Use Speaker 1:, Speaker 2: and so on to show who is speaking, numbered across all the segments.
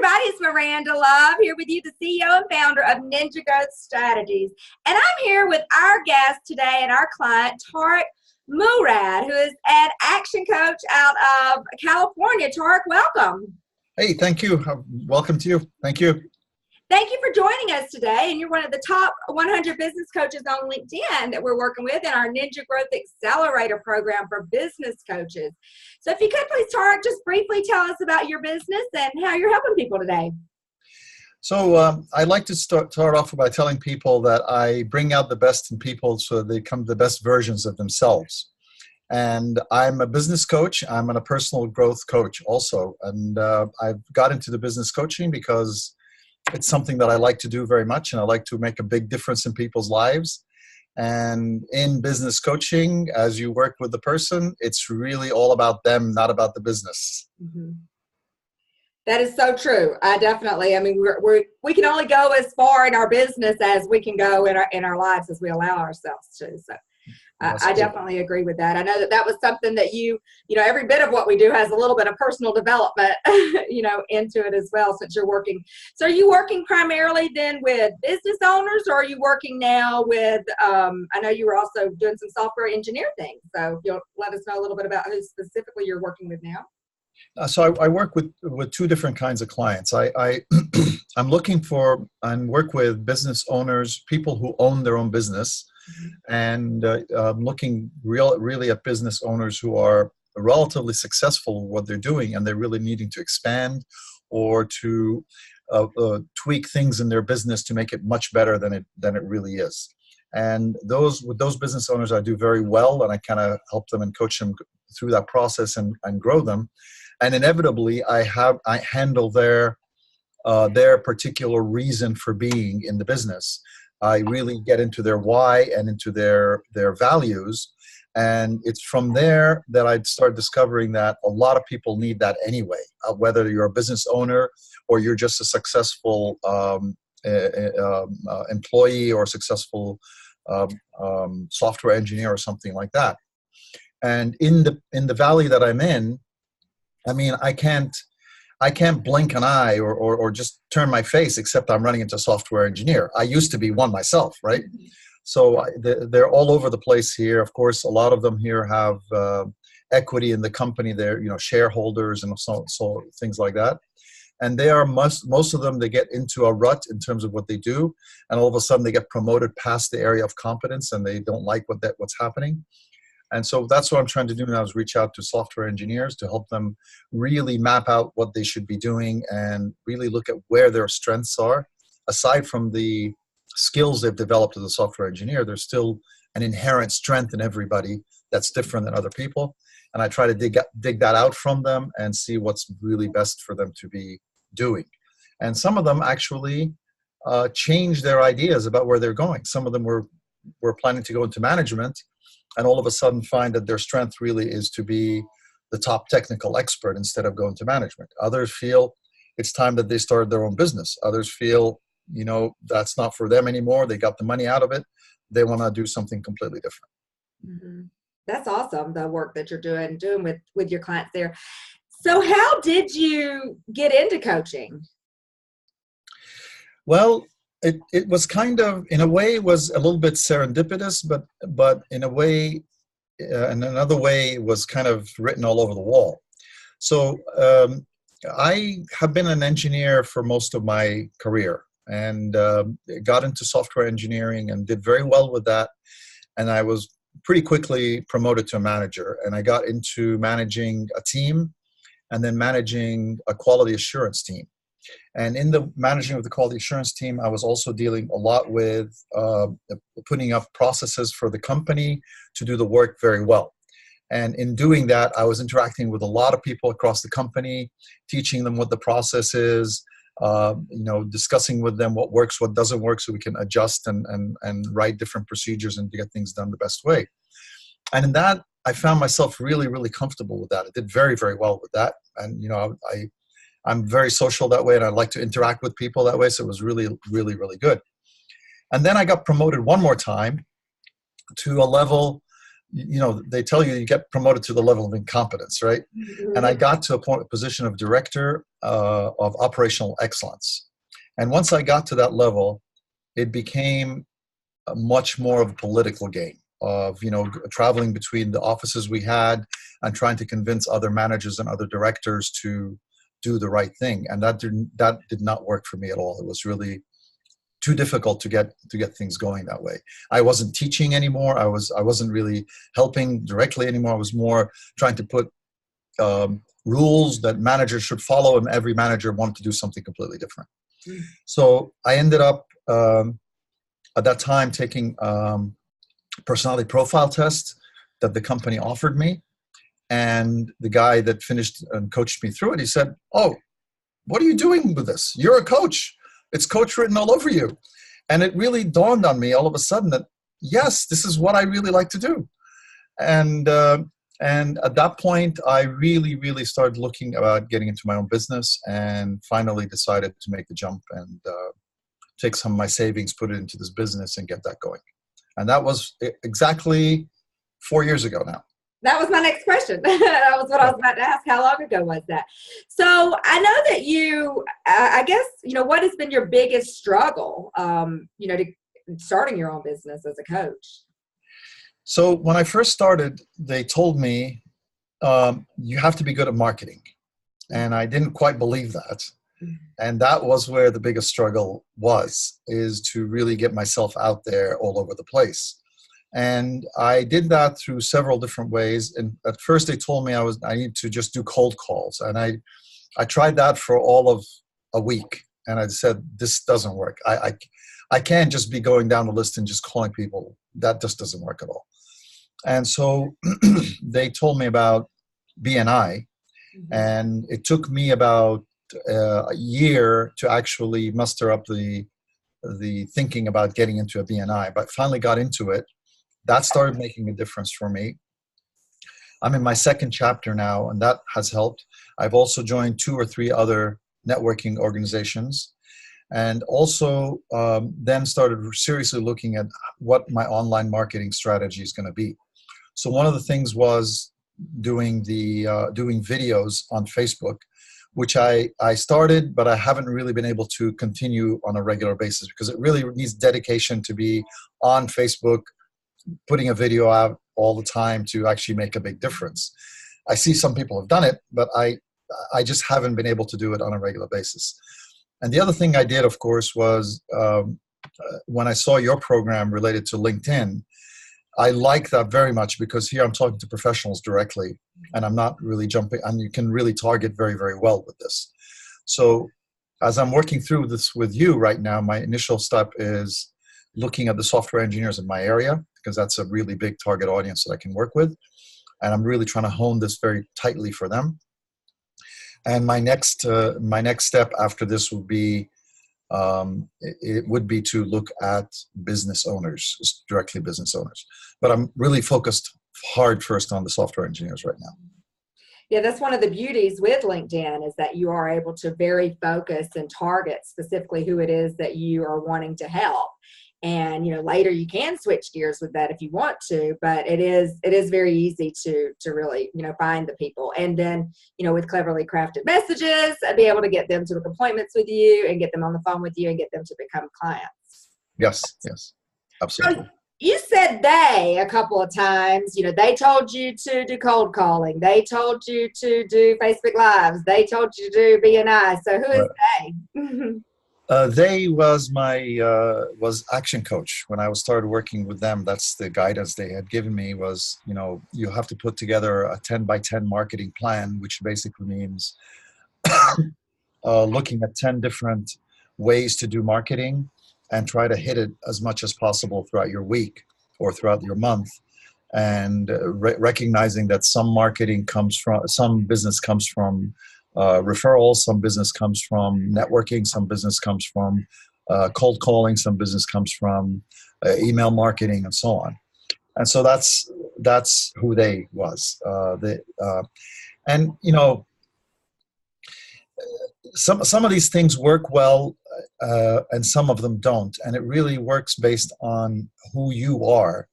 Speaker 1: everybody, it's Myranda Love here with you, the CEO and founder of Ninja Growth Strategies. And I'm here with our guest today and our client, Tarek, who is an action coach out of California. Tarek, welcome.
Speaker 2: Hey, thank you. Welcome to you. Thank you.
Speaker 1: Thank you for joining us today. And you're one of the top 100 business coaches on LinkedIn that we're working with in our Ninja Growth Accelerator program for business coaches. So if you could please, Tarek, just briefly tell us about your business and how you're helping people today.
Speaker 2: So I'd like to start off by telling people that I bring out the best in people so they become the best versions of themselves. And I'm a business coach. I'm a personal growth coach also. And I've got into the business coaching because it's something that I like to do very much, and I like to make a big difference in people's lives. And in business coaching, as you work with the person, it's really all about them, not about the business.
Speaker 1: Mm-hmm. That is so true. I mean, we can only go as far in our business as we can go in our lives as we allow ourselves to. So I definitely agree with that. I know that was something that you know, every bit of what we do has a little bit of personal development, into it as well, since you're working. So are you working primarily then with business owners, or are you working now with, I know you were also doing some software engineer things. So you'll let us know a little bit about who specifically you're working with now.
Speaker 2: So I work with two different kinds of clients. I'm looking for and work with business owners, people who own their own business. And I'm looking really at business owners who are relatively successful in what they're doing, and they're really needing to expand or to tweak things in their business to make it much better than it really is. And with those business owners, I do very well, and I kind of help them and coach them through that process and grow them. And inevitably, I handle their particular reason for being in the business. I really get into their why and into their values. And it's from there that I'd start discovering that a lot of people need that anyway, whether you're a business owner or you're just a successful employee or a successful software engineer or something like that. And in the valley that I'm in, I mean, I can't blink an eye or just turn my face, except I'm running into software engineer. I used to be one myself, right? So they're all over the place here. Of course, a lot of them here have equity in the company. They're shareholders and so things like that. And they are most of them, they get into a rut in terms of what they do, and all of a sudden they get promoted past the area of competence, and they don't like what's happening. And so that's what I'm trying to do now, is reach out to software engineers to help them really map out what they should be doing and really look at where their strengths are. Aside from the skills they've developed as a software engineer, there's still an inherent strength in everybody that's different than other people. And I try to dig that out from them and see what's really best for them to be doing. And some of them actually change their ideas about where they're going. Some of them were planning to go into management, and all of a sudden find that their strength really is to be the top technical expert instead of going to management. Others feel it's time that they started their own business. Others feel, that's not for them anymore. They got the money out of it. They want to do something completely different.
Speaker 1: Mm-hmm. That's awesome, the work that you're doing with your clients there. So how did you get into coaching?
Speaker 2: Well, it was kind of, in a way, it was a little bit serendipitous, but in a way, in another way, it was kind of written all over the wall. So I have been an engineer for most of my career, and got into software engineering and did very well with that. And I was pretty quickly promoted to a manager, and I got into managing a team and then managing a quality assurance team. And in the managing of the quality assurance team, I was also dealing a lot with putting up processes for the company to do the work very well. And in doing that, I was interacting with a lot of people across the company, teaching them what the process is, discussing with them what works, what doesn't work, so we can adjust and write different procedures and to get things done the best way. And in that, I found myself really, really comfortable with that. I did very, very well with that. And, I'm very social that way, and I like to interact with people that way. So it was really, really, really good. And then I got promoted one more time to a level, they tell you get promoted to the level of incompetence, right? Mm-hmm. And I got to a position of director of operational excellence. And once I got to that level, it became much more of a political game of, traveling between the offices we had and trying to convince other managers and other directors to do the right thing. And that did not work for me at all. It was really too difficult to get things going that way. I wasn't teaching anymore. I wasn't really helping directly anymore. I was more trying to put rules that managers should follow, and every manager wanted to do something completely different. So I ended up at that time taking personality profile test that the company offered me. And the guy that finished and coached me through it, he said, "Oh, what are you doing with this? You're a coach. It's coach written all over you." And it really dawned on me all of a sudden that, yes, this is what I really like to do. And at that point, I really, really started looking about getting into my own business, and finally decided to make the jump and take some of my savings, put it into this business, and get that going. And that was exactly 4 years ago now.
Speaker 1: That was my next question. That was what I was about to ask. How long ago was that? So I know that you, I guess, what has been your biggest struggle, to starting your own business as a coach?
Speaker 2: So when I first started, they told me, you have to be good at marketing. And I didn't quite believe that. And that was where the biggest struggle is to really get myself out there all over the place. And I did that through several different ways. And at first they told me I need to just do cold calls. And I tried that for all of a week. And I said, this doesn't work. I can't just be going down the list and just calling people. That just doesn't work at all. And so they told me about BNI. And it took me about a year to actually muster up the thinking about getting into a BNI. But I finally got into it. That started making a difference for me. I'm in my second chapter now, and that has helped. I've also joined 2 or 3 other networking organizations, and also then started seriously looking at what my online marketing strategy is going to be. So one of the things was doing videos on Facebook, which I started, but I haven't really been able to continue on a regular basis because it really needs dedication to be on Facebook, putting a video out all the time to actually make a big difference. I see some people have done it, but I just haven't been able to do it on a regular basis. And the other thing I did, of course, was when I saw your program related to LinkedIn, I like that very much because here I'm talking to professionals directly and I'm not really jumping, and you can really target very, very well with this. So as I'm working through this with you right now, my initial step is looking at the software engineers in my area, because that's a really big target audience that I can work with. And I'm really trying to hone this very tightly for them. And my next step after this would be, it would be to look at business owners, directly business owners. But I'm really focused hard first on the software engineers right now.
Speaker 1: Yeah, that's one of the beauties with LinkedIn, is that you are able to very focus and target specifically who it is that you are wanting to help. And, later you can switch gears with that if you want to, but it is very easy to really, find the people. And then, with cleverly crafted messages, I'd be able to get them to book appointments with you and get them on the phone with you and get them to become clients.
Speaker 2: Yes, absolutely.
Speaker 1: So you said they a couple of times, they told you to do cold calling. They told you to do Facebook Lives. They told you to do BNI. So who is they?
Speaker 2: They was ActionCoach. When I started working with them, that's the guidance they had given me was, you have to put together a 10 by 10 marketing plan, which basically means looking at 10 different ways to do marketing and try to hit it as much as possible throughout your week or throughout your month. And recognizing that some business comes from referrals, some business comes from networking, some business comes from cold calling, some business comes from email marketing, and so on. And so that's who they was. Some of these things work well, and some of them don't. And it really works based on who you are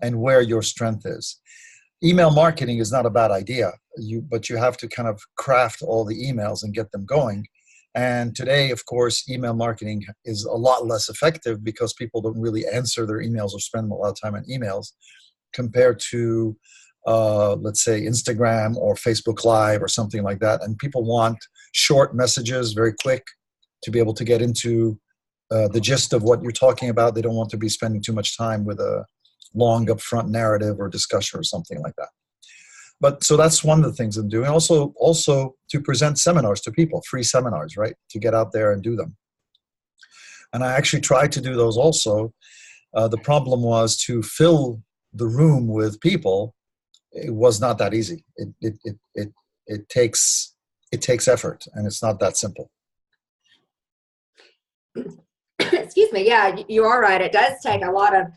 Speaker 2: and where your strength is. email marketing is not a bad idea. But you have to kind of craft all the emails and get them going. And today, of course, email marketing is a lot less effective because people don't really answer their emails or spend a lot of time on emails compared to, let's say, Instagram or Facebook Live or something like that. And people want short messages, very quick, to be able to get into the gist of what you're talking about. They don't want to be spending too much time with a long upfront narrative or discussion or something like that. But so that's one of the things I'm doing. Also to present seminars to people, free seminars, right? To get out there and do them. And I actually tried to do those also. The problem was to fill the room with people. It was not that easy. It takes effort, and it's not that simple.
Speaker 1: Excuse me. Yeah, you are right. It does take a lot of,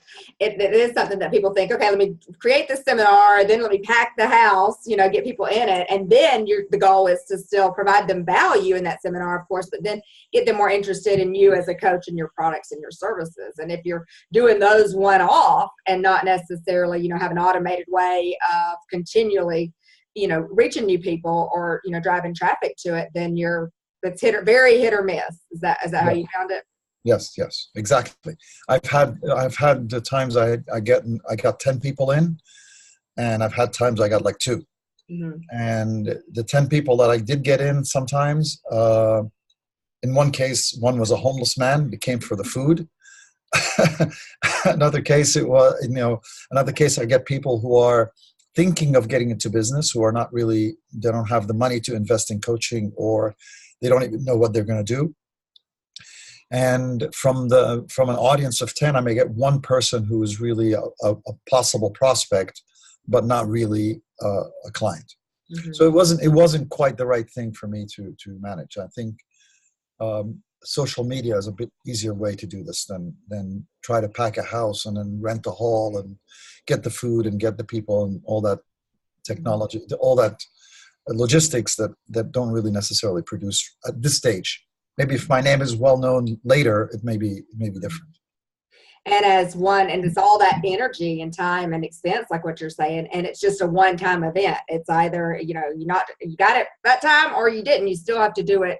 Speaker 1: it is something that people think, okay, let me create this seminar, then let me pack the house, get people in it. And then the goal is to still provide them value in that seminar, of course, but then get them more interested in you as a coach and your products and your services. And if you're doing those one-off and not necessarily, have an automated way of continually, reaching new people or, driving traffic to it, then it's very hit or miss. Is that how you found it?
Speaker 2: Yes, exactly. I've had the times I got 10 people in, and I've had times I got like 2. Mm-hmm. And the 10 people that I did get in sometimes, in one case, one was a homeless man, it came for the food. Another case I get people who are thinking of getting into business, who are not really, they don't have the money to invest in coaching, or they don't even know what they're going to do. And from an audience of 10, I may get one person who is really a possible prospect, but not really a client. Mm-hmm. So it wasn't quite the right thing for me to manage. I think social media is a bit easier way to do this than try to pack a house and then rent a hall and get the food and get the people and all that technology, all that logistics that don't really necessarily produce at this stage. Maybe if my name is well known later, it may be different.
Speaker 1: And and it's all that energy and time and expense, like what you're saying, and it's just a one-time event. It's either you got it that time or you didn't. You still have to do it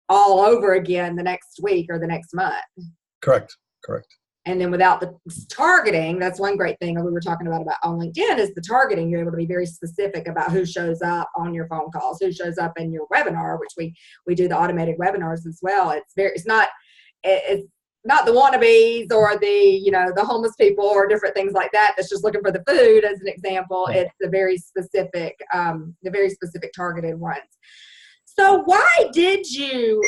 Speaker 1: all over again the next week or the next month.
Speaker 2: Correct.
Speaker 1: And then without the targeting, that's one great thing we were talking about on LinkedIn is the targeting. You're able to be very specific about who shows up on your phone calls, who shows up in your webinar, which we do the automated webinars as well. It's not the wannabes or the homeless people or different things like that. That's just looking for the food as an example. Yeah. It's the very specific targeted ones. So why did you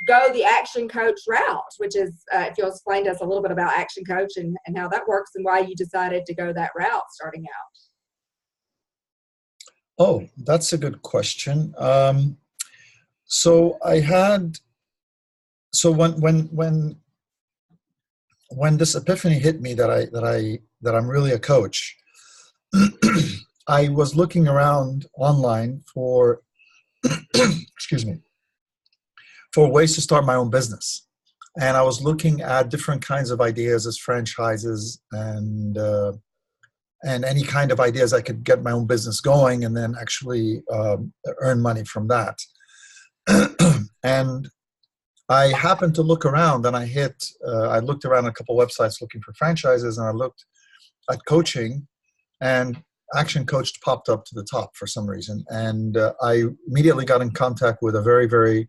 Speaker 1: go the Action Coach route, which is, if you'll explain to us a little bit about Action Coach and how that works and why you decided to go that route starting out?
Speaker 2: Oh, that's a good question. So when this epiphany hit me that I'm really a coach, I was looking around online for for ways to start my own business. And I was looking at different kinds of ideas as franchises and any kind of ideas I could get my own business going and then actually earn money from that. And I happened to look around and I looked around a couple websites looking for franchises, and I looked at coaching, and Action Coach popped up to the top for some reason. And I immediately got in contact with a very, very,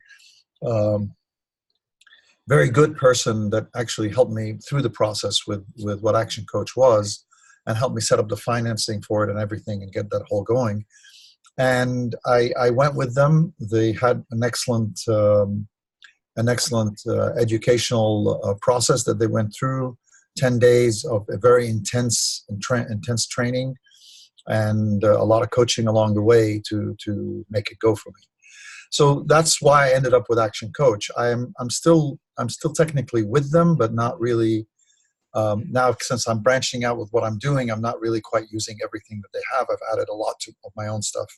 Speaker 2: very good person that actually helped me through the process with what Action Coach was and helped me set up the financing for it and everything and get that whole going. And I went with them. They had an excellent educational process that they went through, 10 days of a very intense training and a lot of coaching along the way to make it go for me. So that's why I ended up with Action Coach. I'm still technically with them, but not really. Now, since I'm branching out with what I'm doing, I'm not really quite using everything that they have. I've added a lot of my own stuff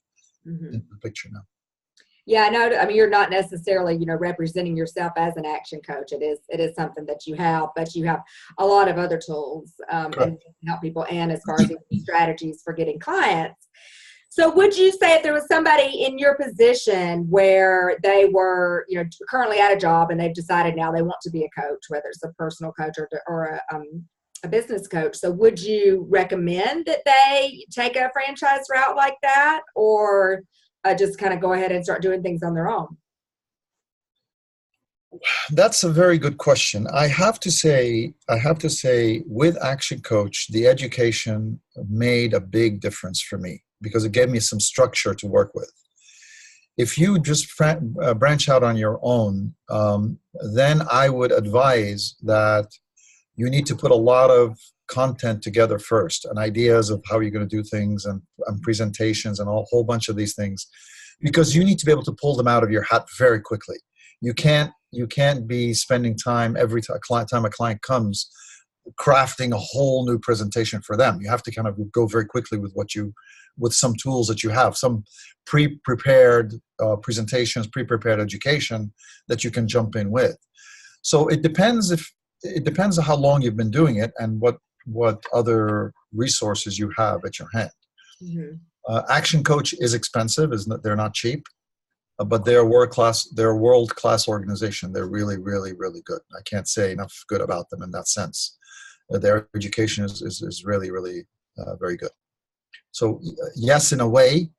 Speaker 2: into the picture now.
Speaker 1: Yeah, no, I mean, you're not necessarily, representing yourself as an action coach. It is something that you have, but you have a lot of other tools and help people, and as far as strategies for getting clients. So would you say if there was somebody in your position where they were, currently at a job and they've decided now they want to be a coach, whether it's a personal coach or a business coach, so would you recommend that they take a franchise route like that, or just kind of go ahead and start doing things on their own?
Speaker 2: That's a very good question. I have to say, with Action Coach, the education made a big difference for me because it gave me some structure to work with. If you just branch out on your own, then I would advise that you need to put a lot of content together first, and ideas of how you're going to do things, and presentations, and a whole bunch of these things, because you need to be able to pull them out of your hat very quickly. You can't be spending time every time a client comes crafting a whole new presentation for them. You have to kind of go very quickly with some tools that you have, some pre-prepared presentations, pre-prepared education that you can jump in with. So it depends on how long you've been doing it and what other resources you have at your hand. Mm-hmm. Action Coach is expensive, they're not cheap, but they're a world-class organization. They're really, really, really good. I can't say enough good about them in that sense. Their education is really, really very good. So yes, in a way,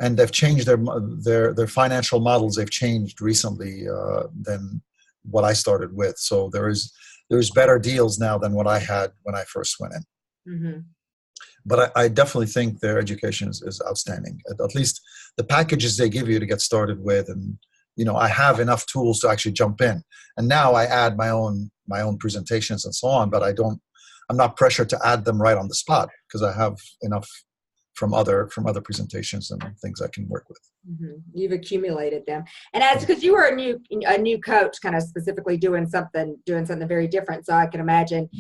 Speaker 2: and they've changed their financial models. They've changed recently than what I started with. So there's better deals now than what I had when I first went in. Mm-hmm. But I definitely think their education is outstanding. At least the packages they give you to get started with, and I have enough tools to actually jump in. And now I add my own presentations and so on. But I'm not pressured to add them right on the spot because I have enough from other presentations and things I can work with.
Speaker 1: Mm-hmm. You've accumulated them, and because you were a new coach, kind of specifically doing something very different. So I can imagine,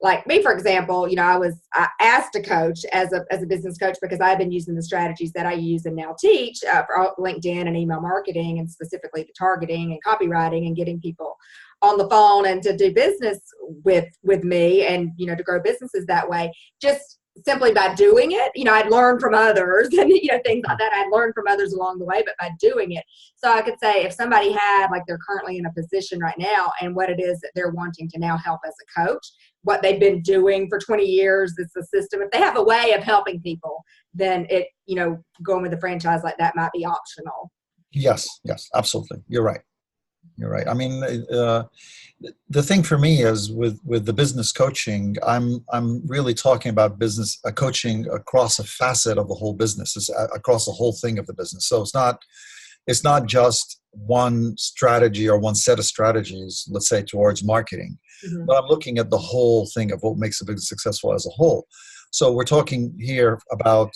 Speaker 1: like me, for example, I asked to coach as a business coach because I've been using the strategies that I use and now teach for LinkedIn and email marketing, and specifically the targeting and copywriting and getting people on the phone and to do business with me, and to grow businesses that way. Just simply by doing it, I'd learned from others and, things like that. I'd learned from others along the way, but by doing it. So I could say if somebody had, like, they're currently in a position right now and what it is that they're wanting to now help as a coach, what they've been doing for 20 years, it's the system. If they have a way of helping people, then it, going with a franchise like that might be optional.
Speaker 2: Yes, absolutely. You're right. I mean, the thing for me is with the business coaching, I'm really talking about business coaching across a facet of the whole business, across the whole thing of the business. So it's not just one strategy or one set of strategies, let's say, towards marketing, mm-hmm. but I'm looking at the whole thing of what makes a business successful as a whole. So we're talking here about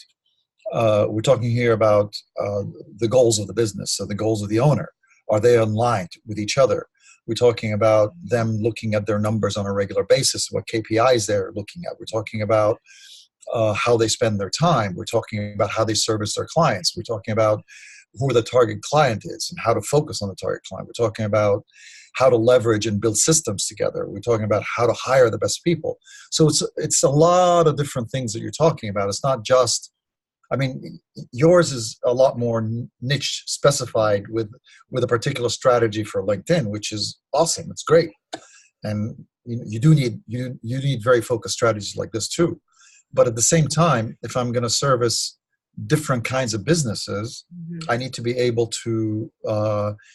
Speaker 2: the goals of the business, so the goals of the owner. Are they aligned with each other? We're talking about them looking at their numbers on a regular basis, what KPIs they're looking at. We're talking about how they spend their time. We're talking about how they service their clients. We're talking about who the target client is and how to focus on the target client. We're talking about how to leverage and build systems together. We're talking about how to hire the best people. So it's a lot of different things that you're talking about. It's not just, I mean, yours is a lot more niche specified with a particular strategy for LinkedIn, which is awesome. It's great. And you need very focused strategies like this too. But at the same time, if I'm going to service different kinds of businesses, mm-hmm. I need to be able to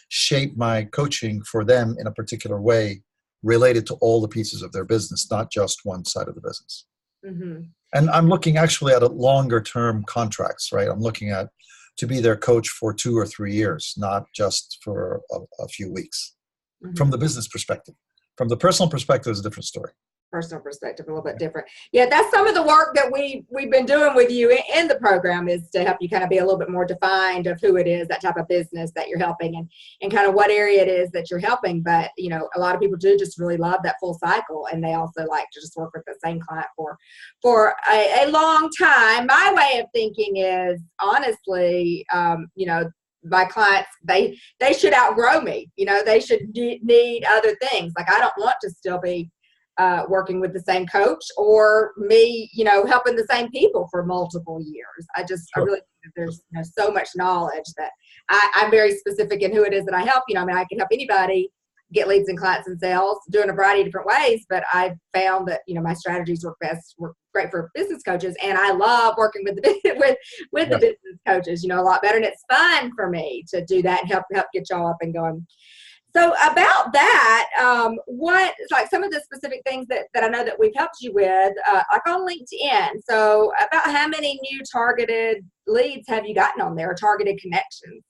Speaker 2: shape my coaching for them in a particular way related to all the pieces of their business, not just one side of the business. Mm-hmm. And I'm looking actually at longer term contracts, right? I'm looking at to be their coach for 2 or 3 years, not just for a few weeks, mm-hmm. from the business perspective. From the personal perspective, it's a different story.
Speaker 1: Personal perspective, a little bit different. Yeah, that's some of the work that we've been doing with you in the program, is to help you kind of be a little bit more defined of who it is, that type of business that you're helping, and kind of what area it is that you're helping. But a lot of people do just really love that full cycle, and they also like to just work with the same client for a long time. My way of thinking is, honestly, my clients, they should outgrow me. They should need other things. Like, I don't want to still be working with the same coach, or me, helping the same people for multiple years. I really think that there's so much knowledge that I'm very specific in who it is that I help. I can help anybody get leads and clients and sales, doing a variety of different ways, but I've found that, my strategies work great for business coaches. And I love working with the business coaches, a lot better. And it's fun for me to do that and help get y'all up and going. So about that, what like some of the specific things that I know that we've helped you with, like on LinkedIn. So about how many new targeted leads have you gotten on there, or targeted connections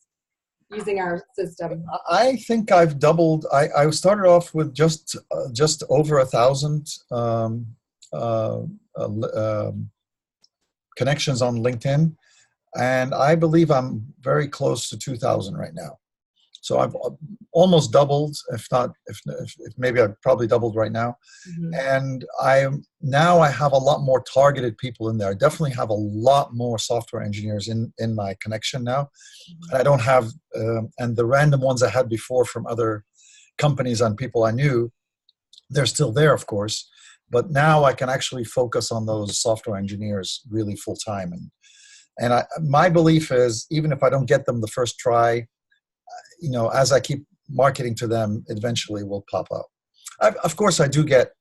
Speaker 1: using our system?
Speaker 2: I think I've doubled. I started off with just over 1,000 connections on LinkedIn, and I believe I'm very close to 2,000 right now. So I've almost doubled, if maybe I've probably doubled right now. Mm-hmm. And I have a lot more targeted people in there. I definitely have a lot more software engineers in my connection now. Mm-hmm. And I don't have, and the random ones I had before from other companies and people I knew, they're still there, of course. But now I can actually focus on those software engineers really full time. And my belief is, even if I don't get them the first try, as I keep marketing to them, eventually will pop up. Of course, I do get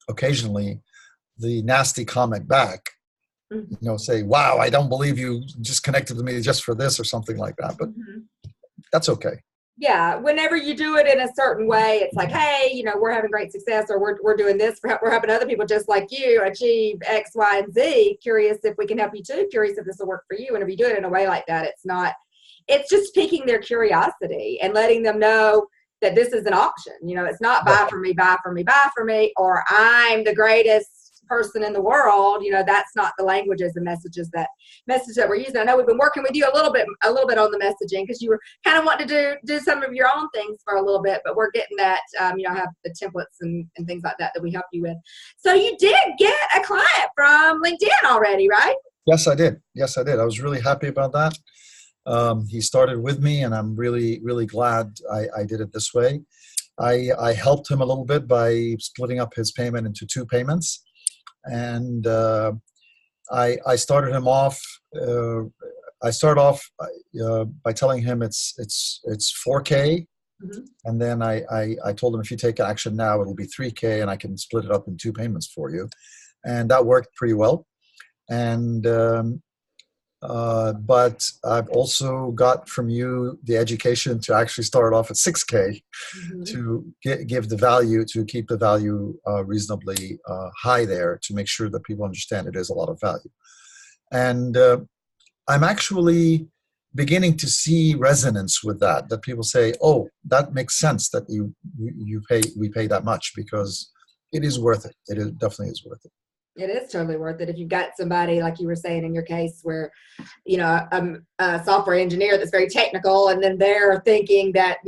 Speaker 2: occasionally the nasty comment back, say, wow, I don't believe you just connected to me just for this or something like that. But that's okay.
Speaker 1: Yeah. Whenever you do it in a certain way, it's like, hey, we're having great success, or we're doing this. We're helping other people just like you achieve X, Y, and Z. Curious if we can help you too. Curious if this will work for you. And if you do it in a way like that, it's just piquing their curiosity and letting them know that this is an option. It's not buy for me, buy for me, buy for me, or I'm the greatest person in the world. That's not the languages and message that we're using. I know we've been working with you a little bit on the messaging, because you were kind of wanting to do some of your own things for a little bit, but we're getting that, have the templates and things like that we help you with. So you did get a client from LinkedIn already, right?
Speaker 2: Yes, I did. I was really happy about that. He started with me, and I'm really, really glad I did it this way. I helped him a little bit by splitting up his payment into 2 payments. And I started him off. I start off by telling him it's 4K. Mm-hmm. And then I told him, if you take action now, it'll be 3K, and I can split it up in 2 payments for you. And that worked pretty well. And but I've also got from you the education to actually start off at 6K, to give the value, to keep the value reasonably high there, to make sure that people understand it is a lot of value. And I'm actually beginning to see resonance with that people say, oh, that makes sense that we pay that much, because it is worth it. It definitely is worth it.
Speaker 1: It is totally worth it. If you've got somebody, like you were saying in your case, where, a software engineer that's very technical, and then they're thinking that,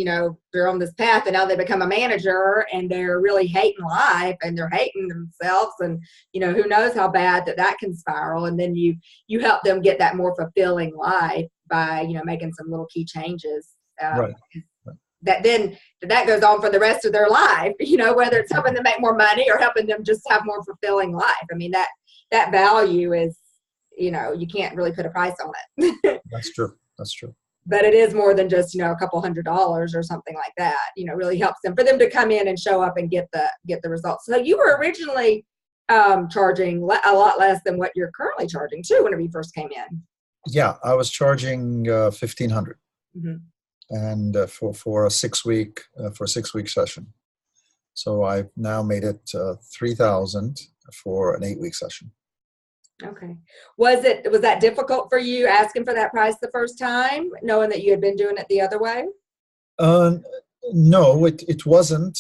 Speaker 1: they're on this path, and now they become a manager, and they're really hating life, and they're hating themselves, and, who knows how bad that can spiral. And then you help them get that more fulfilling life by, making some little key changes.
Speaker 2: Right.
Speaker 1: That goes on for the rest of their life, whether it's helping them make more money or helping them just have more fulfilling life. I mean, that value is, you can't really put a price on it.
Speaker 2: That's true.
Speaker 1: But it is more than just, a couple $100 or something like that, really helps them, for them to come in and show up and get the results. So you were originally charging a lot less than what you're currently charging too, whenever you first came in.
Speaker 2: Yeah, I was charging $1,500. Mm-hmm. And for a 6-week session. So I've now made it $3,000 for an 8-week session.
Speaker 1: Okay. Was that difficult for you asking for that price the first time, knowing that you had been doing it the other way?
Speaker 2: No, it wasn't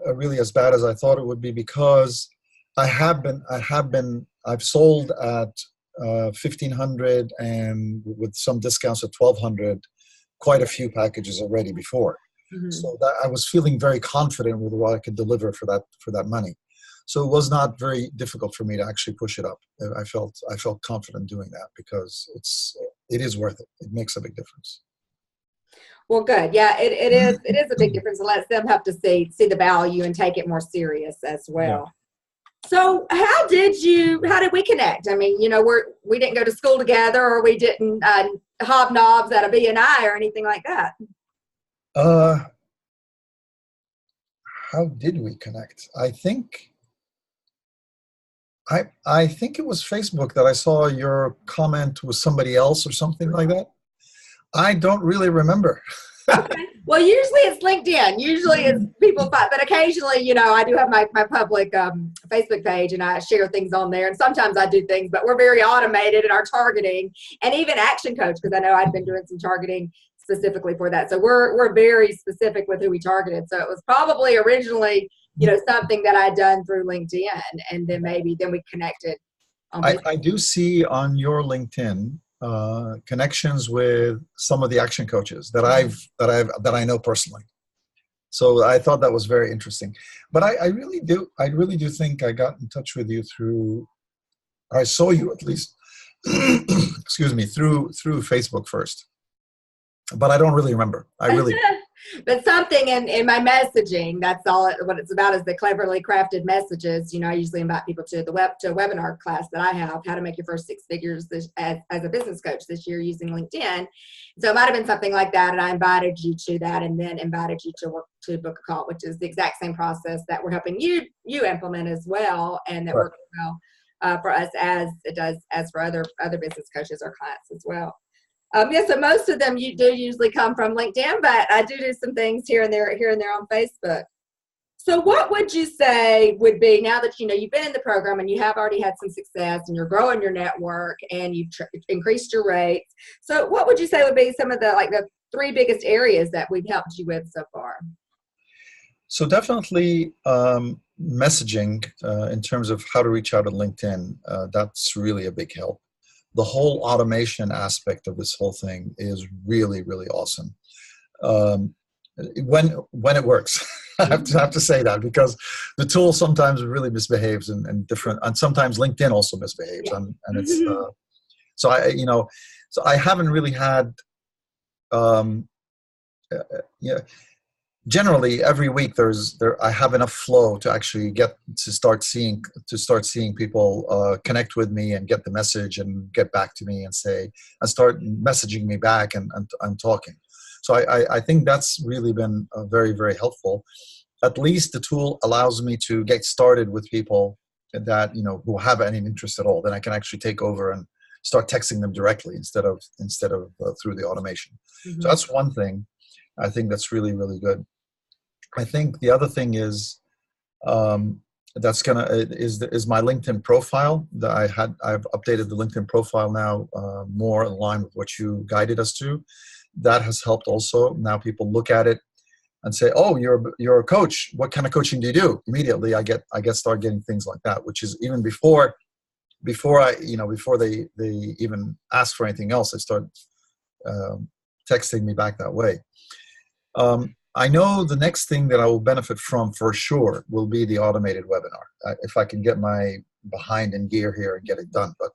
Speaker 2: really as bad as I thought it would be, because I've sold at $1,500, and with some discounts at $1,200. Quite a few packages already before. Mm-hmm. So that I was feeling very confident with what I could deliver for that money. So it was not very difficult for me to actually push it up. I felt confident doing that, because it is worth it. It makes a big difference.
Speaker 1: Well, good. Yeah, it is a big difference. It lets them have to see the value and take it more serious as
Speaker 2: Yeah.
Speaker 1: well. So how did we connect? I mean, we didn't go to school together, or we didn't hobnobs at a BNI or anything like that.
Speaker 2: Uh, how did we connect? I think it was Facebook that I saw your comment with somebody else or something like that. I don't really remember.
Speaker 1: Okay. Well, usually it's LinkedIn. Usually it's people, but occasionally, I do have my public Facebook page, and I share things on there. And sometimes I do things, but we're very automated in our targeting, and even ActionCoach, because I know I've been doing some targeting specifically for that. So we're very specific with who we targeted. So it was probably originally, something that I'd done through LinkedIn, and then we connected on Facebook.
Speaker 2: I do see on your LinkedIn connections with some of the action coaches that I know personally. So I thought that was very interesting. But I really do think I got in touch with you I saw you at least, excuse me, through Facebook first. But I don't really remember.
Speaker 1: But something in my messaging, that's all what it's about, is the cleverly crafted messages. I usually invite people to a webinar class that I have, how to make your first 6 figures as a business coach this year using LinkedIn. So it might have been something like that, and I invited you to that, and then invited you to book a call, which is the exact same process that we're helping you implement as well, and that works well for us as it does as for other business coaches or clients as well. So most of them you do usually come from LinkedIn, but I do some things here and there on Facebook. So what would you say would be, now that you've been in the program and you have already had some success and you're growing your network and you've increased your rates, so what would you say would be some of the 3 biggest areas that we've helped you with so far?
Speaker 2: So definitely messaging in terms of how to reach out on LinkedIn, that's really a big help. The whole automation aspect of this whole thing is really, really awesome. When it works, I have to say that, because the tool sometimes really misbehaves and different, and sometimes LinkedIn also misbehaves, and it's so I haven't really had generally every week I have enough flow to actually get to start seeing people connect with me and get the message and get back to me and start messaging me back and talking. So I think that's really been very, very helpful. At least the tool allows me to get started with people that who have any interest at all. Then I can actually take over and start texting them directly instead of through the automation. Mm-hmm. So that's one thing I think that's really, really good. I think the other thing is is my LinkedIn profile that I've updated the LinkedIn profile now more in line with what you guided us to. That has helped also. Now people look at it and say, "Oh, you're a coach. What kind of coaching do you do?" Immediately I start getting things like that, which is even before they even ask for anything else, they start texting me back that way. I know the next thing that I will benefit from for sure will be the automated webinar. If I can get my behind in gear here and get it done. But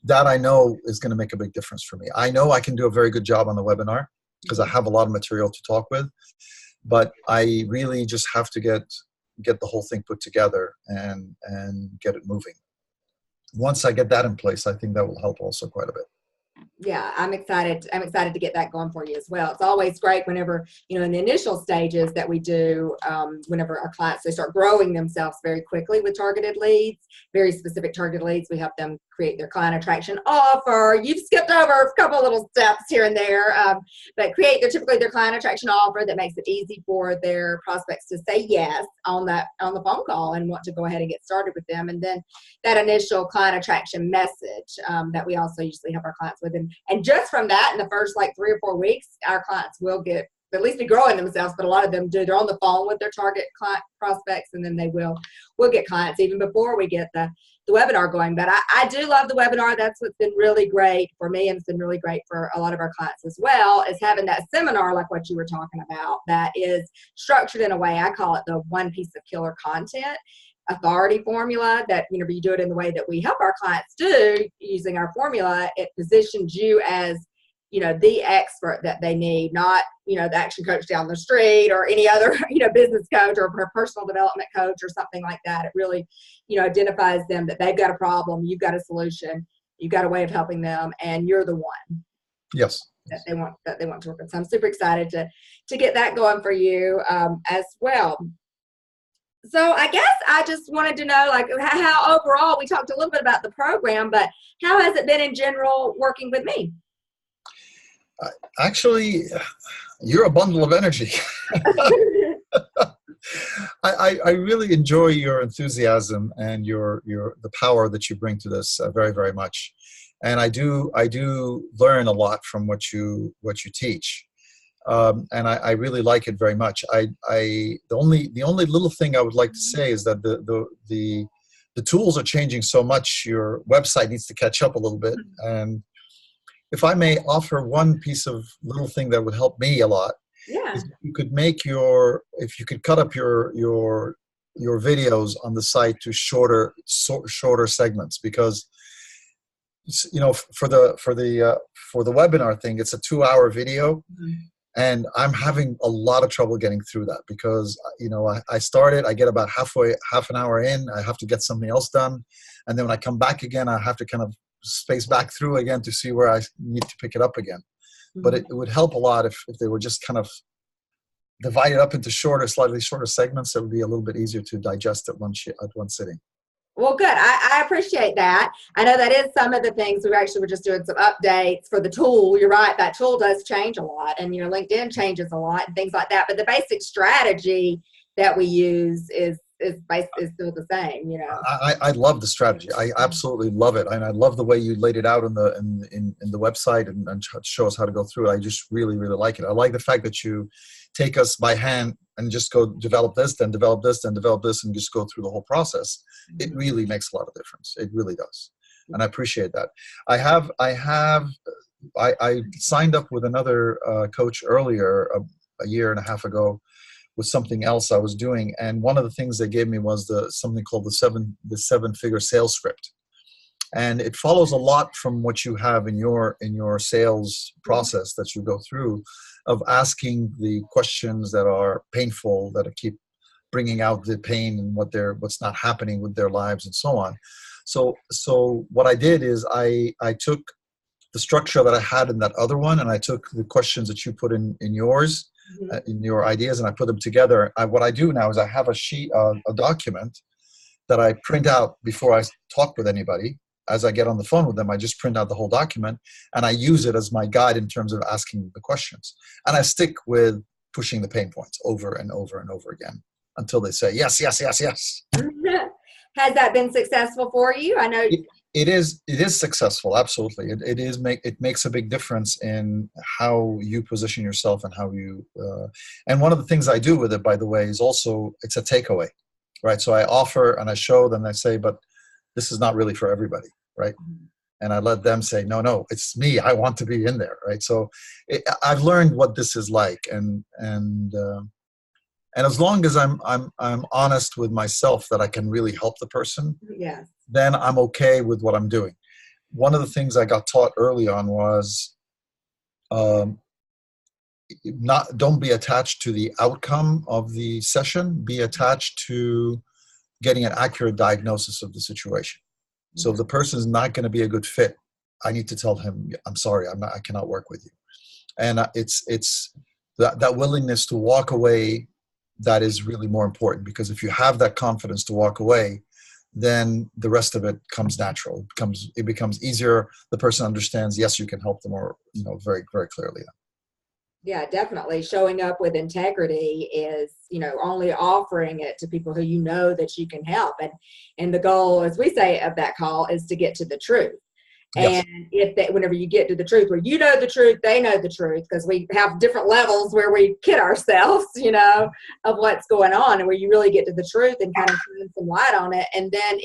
Speaker 2: that I know is going to make a big difference for me. I know I can do a very good job on the webinar because I have a lot of material to talk with. But I really just have to get the whole thing put together and get it moving. Once I get that in place, I think that will help also quite a bit.
Speaker 1: Yeah, I'm excited to get that going for you as well. It's always great whenever, in the initial stages that we do, whenever our clients, they start growing themselves very quickly with targeted leads, very specific targeted leads. We help them create their client attraction offer. You've skipped over a couple little steps here and there, but create typically their client attraction offer that makes it easy for their prospects to say yes on the phone call and want to go ahead and get started with them. And then that initial client attraction message that we also usually help our clients with. And just from that, in the first 3 or 4 weeks, our clients will at least be growing themselves, but a lot of them do. They're on the phone with their target client prospects, and then they will get clients even before we get the webinar going. But I do love the webinar. That's what's been really great for me, and it's been really great for a lot of our clients as well, is having that seminar like what you were talking about that is structured in a way, I call it the one piece of killer content authority formula, that you do it in the way that we help our clients do using our formula. It positions you as the expert that they need, not, the action coach down the street or any other, business coach or personal development coach or something like that. It really, identifies them that they've got a problem, you've got a solution, you've got a way of helping them, and you're the one.
Speaker 2: Yes.
Speaker 1: That they want to work with. So I'm super excited to get that going for you as well. So I guess I just wanted to know, like, how overall, we talked a little bit about the program, but how has it been in general working with me?
Speaker 2: Actually, you're a bundle of energy. I really enjoy your enthusiasm and the power that you bring to this very, very much. And I do learn a lot from what you teach. And I really like it very much. The only little thing I would like to say is that the tools are changing so much. Your website needs to catch up a little bit. And if I may offer one piece of little thing that would help me a lot, is you could if you could cut up your videos on the site to shorter segments, because for the webinar thing, it's a 2-hour video. And I'm having a lot of trouble getting through that because, I started, I get about half an hour in, I have to get something else done. And then when I come back again, I have to kind of space back through again to see where I need to pick it up again. But it would help a lot if they were just kind of divided up into slightly shorter segments. It would be a little bit easier to digest at one sitting.
Speaker 1: Well, good. I appreciate that. I know that is some of the things. We actually were just doing some updates for the tool. You're right. That tool does change a lot, and LinkedIn changes a lot and things like that. But the basic strategy that we use is still the same.
Speaker 2: I love the strategy. I absolutely love it, and I love the way you laid it out in the website and show us how to go through it. I just really, really like it. I like the fact that you take us by hand and just go develop this, then develop this, then develop this, and just go through the whole process. It really makes a lot of difference. It really does. And I appreciate that. I signed up with another coach earlier, a year and a half ago, with something else I was doing. And one of the things they gave me was something called the 7-figure sales script. And it follows a lot from what you have in your sales process that you go through, of asking the questions that are painful, that keep bringing out the pain and what's not happening with their lives and so on. So what I did is I took the structure that I had in that other one, and I took the questions that you put in yours, in your ideas, and I put them together. What I do now is I have a document that I print out before I talk with anybody. As I get on the phone with them, I just print out the whole document, and I use it as my guide in terms of asking the questions. And I stick with pushing the pain points over and over and over again until they say, yes, yes, yes, yes.
Speaker 1: Has that been successful for you? I know
Speaker 2: it is successful. Absolutely. It makes a big difference in how you position yourself and how you, and one of the things I do with it, by the way, is also, it's a takeaway, right? So I offer and I show them, I say, but this is not really for everybody, right? And I let them say, no, it's me. I want to be in there, right? So I've learned what this is like, and as long as I'm honest with myself that I can really help the person, then I'm okay with what I'm doing. One of the things I got taught early on was don't be attached to the outcome of the session. Be attached to getting an accurate diagnosis of the situation. So if the person is not going to be a good fit, I need to tell him, I'm sorry, I cannot work with you. And it's that willingness to walk away that is really more important, because if you have that confidence to walk away, then the rest of it comes natural. It becomes easier. The person understands, yes, you can help them, or very, very clearly.
Speaker 1: Yeah, definitely. Showing up with integrity is, only offering it to people who that you can help. And the goal, as we say, of that call is to get to the truth.
Speaker 2: Yes.
Speaker 1: And whenever you get to the truth, where you know the truth, they know the truth, because we have different levels where we kid ourselves, of what's going on, and where you really get to the truth and kind of shine some light on it. And then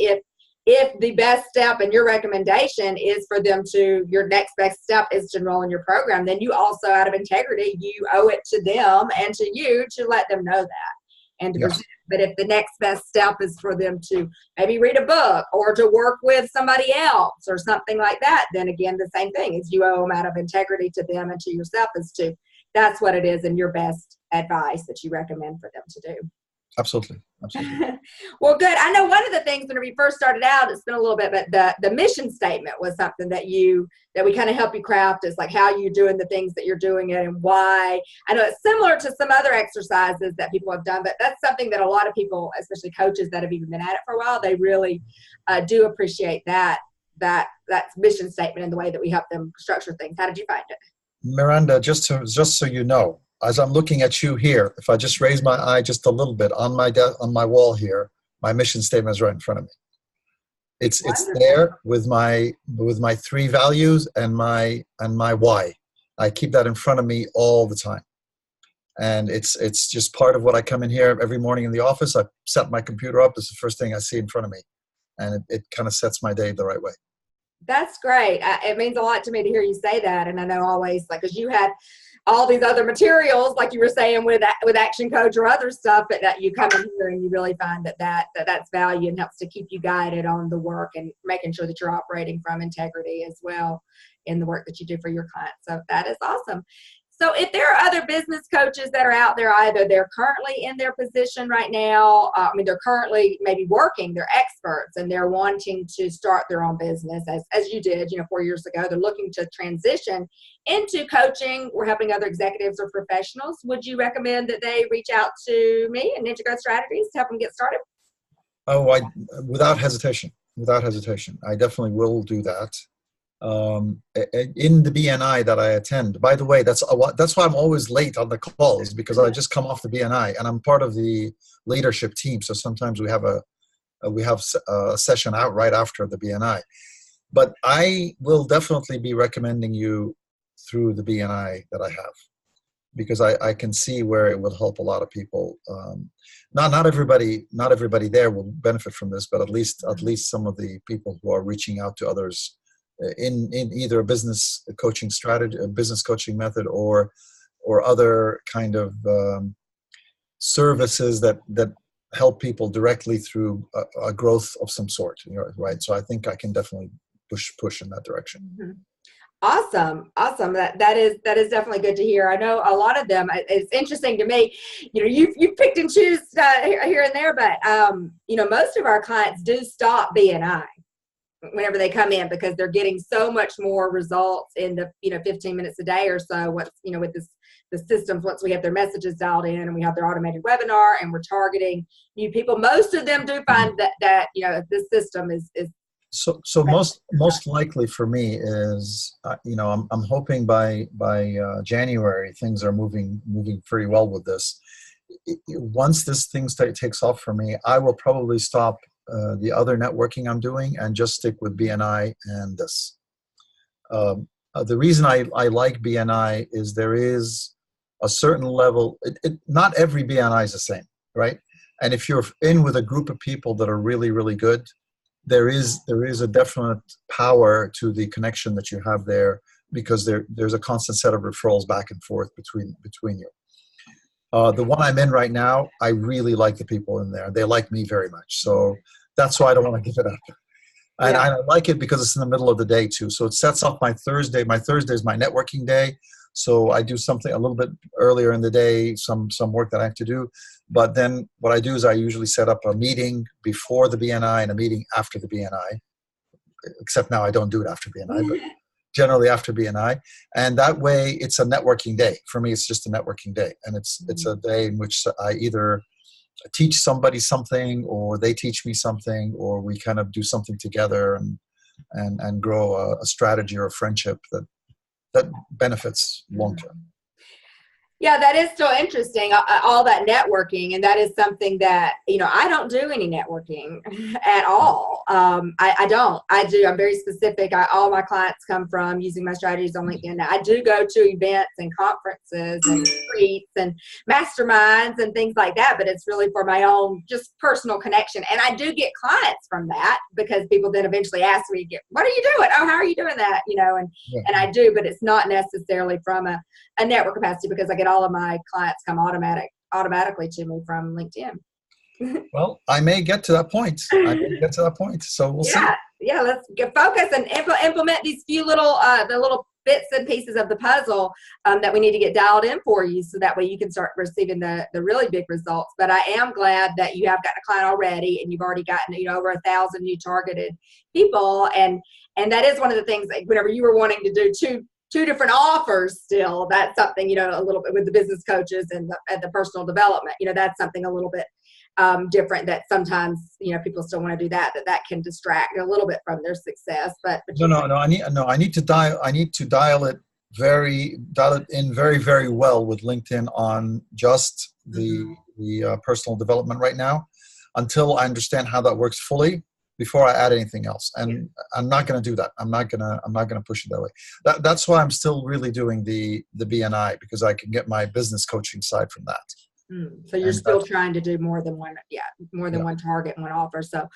Speaker 1: if the best step and your recommendation is for them your next best step is to enroll in your program, then you also, out of integrity, you owe it to them and to you to let them know that. and to
Speaker 2: Yes.
Speaker 1: present. But if the next best step is for them to maybe read a book or to work with somebody else or something like that, then again, the same thing is you owe them out of integrity to them and to yourself as to that's what it is and your best advice that you recommend for them to do.
Speaker 2: Absolutely. Absolutely.
Speaker 1: Well, good. I know one of the things when we first started out, it's been a little bit, but the mission statement was something that we kind of help you craft, is like how you're doing the things that you're doing it and why. I know it's similar to some other exercises that people have done, but that's something that a lot of people, especially coaches that have even been at it for a while, they really do appreciate that mission statement and the way that we help them structure things. How did you find it?
Speaker 2: Myranda, just so you know, as I'm looking at you here, if I just raise my eye just a little bit on my wall here, my mission statement is right in front of me. It's there with my 3 values and my why. I keep that in front of me all the time, and it's just part of what I come in here every morning in the office. I set my computer up. It's the first thing I see in front of me, and it kind of sets my day the right way.
Speaker 1: That's great. It means a lot to me to hear you say that. And I know always, like, because you had all these other materials, like you were saying with ActionCoach or other stuff, but that you come in here and you really find that's value and helps to keep you guided on the work and making sure that you're operating from integrity as well in the work that you do for your clients. So that is awesome. So if there are other business coaches that are out there, either they're currently in their position right now, they're currently maybe working, they're experts, and they're wanting to start their own business as you did, 4 years ago, they're looking to transition into coaching or helping other executives or professionals. Would you recommend that they reach out to me and Ninja Growth Strategies to help them get started?
Speaker 2: Oh, without hesitation. I definitely will do that. In the BNI that I attend, by the way, that's why I'm always late on the calls, because I just come off the BNI and I'm part of the leadership team. So sometimes we have a session out right after the BNI, but I will definitely be recommending you through the BNI that I have, because I can see where it will help a lot of people. Not everybody there will benefit from this, but at least some of the people who are reaching out to others in either a business coaching strategy, a business coaching method, or other kind of services that help people directly through a growth of some sort, right? So I think I can definitely push in that direction.
Speaker 1: Mm-hmm. Awesome. That is definitely good to hear. I know a lot of them, it's interesting to me, you picked and choose here and there, but most of our clients do stop BNI whenever they come in, because they're getting so much more results in the 15 minutes a day or so. With the systems, once we have their messages dialed in and we have their automated webinar and we're targeting new people, most of them do find that this system is
Speaker 2: so most likely for me is I'm hoping by January things are moving pretty well with this. Once this thing takes off for me, I will probably stop the other networking I'm doing and just stick with BNI and this. The reason I like BNI is there is a certain level. Not every BNI is the same, right? And if you're in with a group of people that are really, really good, there is a definite power to the connection that you have there, because there's a constant set of referrals back and forth between you. The one I'm in right now, I really like the people in there. They like me very much. So that's why I don't want to give it up. And I like it because it's in the middle of the day too. So it sets off my Thursday. My Thursday is my networking day. So I do something a little bit earlier in the day, some work that I have to do. But then what I do is I usually set up a meeting before the BNI and a meeting after the BNI. Except now I don't do it after BNI, but generally after BNI. And that way it's a networking day. For me, it's just a networking day. And it's a day in which I either teach somebody something, or they teach me something, or we kind of do something together and grow a strategy or a friendship that benefits long term.
Speaker 1: Yeah, that is so interesting, all that networking. And that is something that, I don't do any networking at all. I don't. I do. I'm very specific. All my clients come from using my strategies on LinkedIn. I do go to events and conferences and retreats and masterminds and things like that, but it's really for my own just personal connection. And I do get clients from that, because people then eventually ask me, what are you doing? Oh, how are you doing that? And I do, but it's not necessarily from a network capacity, because I get all of my clients come automatically to me from LinkedIn.
Speaker 2: Well, I may get to that point. So we'll see.
Speaker 1: Yeah, let's get focused and implement these few little the little bits and pieces of the puzzle that we need to get dialed in for you, so that way you can start receiving the really big results. But I am glad that you have gotten a client already, and you've already gotten over 1,000 new targeted people, and that is one of the things that whenever you were wanting to do two different offers, still that's something a little bit with the business coaches and the personal development, that's something a little bit different, that sometimes people still want to do that can distract a little bit from their success. But
Speaker 2: I need to dial it in very, very well with LinkedIn on just the personal development right now, until I understand how that works fully before I add anything else. And I'm not going to do that. I'm not going to push it that way. That's why I'm still really doing the BNI, because I can get my business coaching side from that.
Speaker 1: So you're still trying to do more than one target and one offer. So,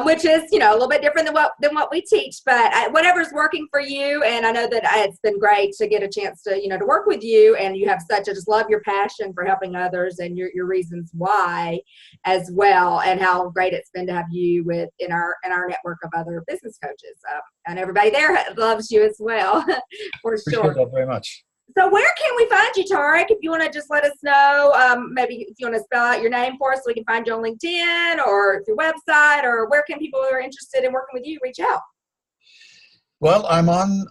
Speaker 1: which is, a little bit different than what we teach, but whatever's working for you. And I know that it's been great to get a chance to, to work with you, and you have I just love your passion for helping others and your reasons why as well, and how great it's been to have you in our network of other business coaches. And everybody there loves you as well, for sure.
Speaker 2: Appreciate that very much.
Speaker 1: So where can we find you, Tarek? If you want to just let us know, maybe if you want to spell out your name for us so we can find you on LinkedIn or your website, or where can people who are interested in working with you reach out?
Speaker 2: Well, I'm on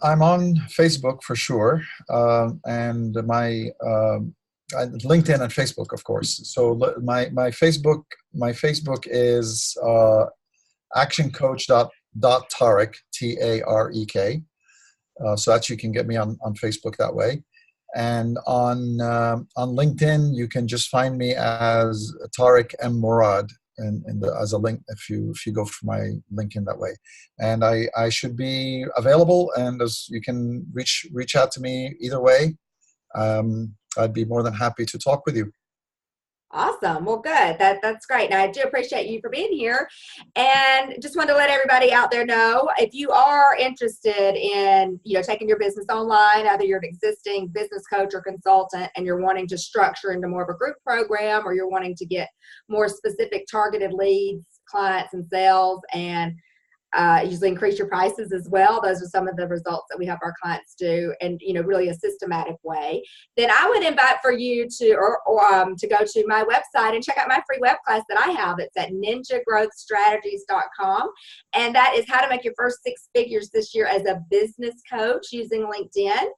Speaker 2: Facebook for sure, and my LinkedIn and Facebook, of course. So my Facebook is ActionCoach.Tarek, Tarek. So that you can get me on Facebook that way. And on LinkedIn, you can just find me as Tarek M. Murad as a link if you go for my LinkedIn that way. And I should be available, and as you can reach out to me either way. I'd be more than happy to talk with you.
Speaker 1: Awesome. Well, good. That's great. Now, I do appreciate you for being here, and just wanted to let everybody out there know, if you are interested in, taking your business online, either you're an existing business coach or consultant, and you're wanting to structure into more of a group program, or you're wanting to get more specific targeted leads, clients, and sales, and usually increase your prices as well. Those are some of the results that we have our clients do, and really a systematic way. Then I would invite for you to go to my website and check out my free web class that I have. It's at ninjagrowthstrategies.com, and that is how to make your first 6 figures this year as a business coach using LinkedIn.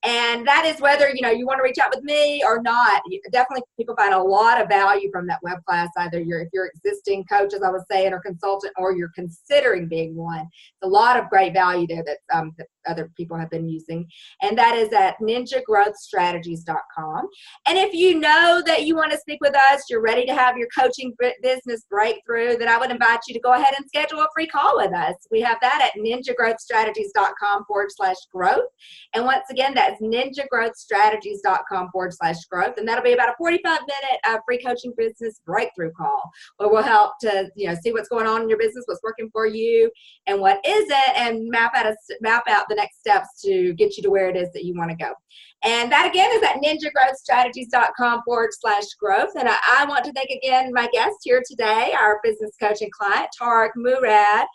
Speaker 1: And that is whether you want to reach out with me or not. Definitely, people find a lot of value from that web class. Either if you're existing coach, as I was saying, or consultant, or you're considering being one. It's a lot of great value there that other people have been using. And that is at ninjagrowthstrategies.com. And if you know that you want to speak with us, you're ready to have your coaching business breakthrough, then I would invite you to go ahead and schedule a free call with us. We have that at ninjagrowthstrategies.com/growth. And once again, that's ninjagrowthstrategies.com/growth. And that'll be about a 45-minute free coaching business breakthrough call, where we'll help to see what's going on in your business, what's working for you, and what isn't, and map out the next steps to get you to where it is that you want to go. And that again is at ninjagrowthstrategies.com/growth. And I want to thank again my guest here today, our business coaching client, Tarek Murad.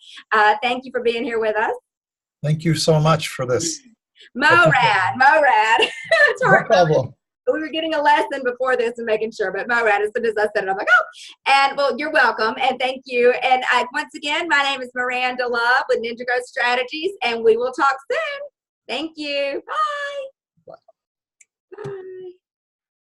Speaker 1: Thank you for being here with us.
Speaker 2: Thank you so much for this.
Speaker 1: Murad.
Speaker 2: No problem.
Speaker 1: We were getting a lesson before this and making sure, but Myranda, as soon as I said it, I'm like, oh. And well, you're welcome, and thank you. And once again, my name is Myranda Love with Ninja Growth Strategies, and we will talk soon. Thank you. Bye.
Speaker 2: Bye.
Speaker 1: Bye.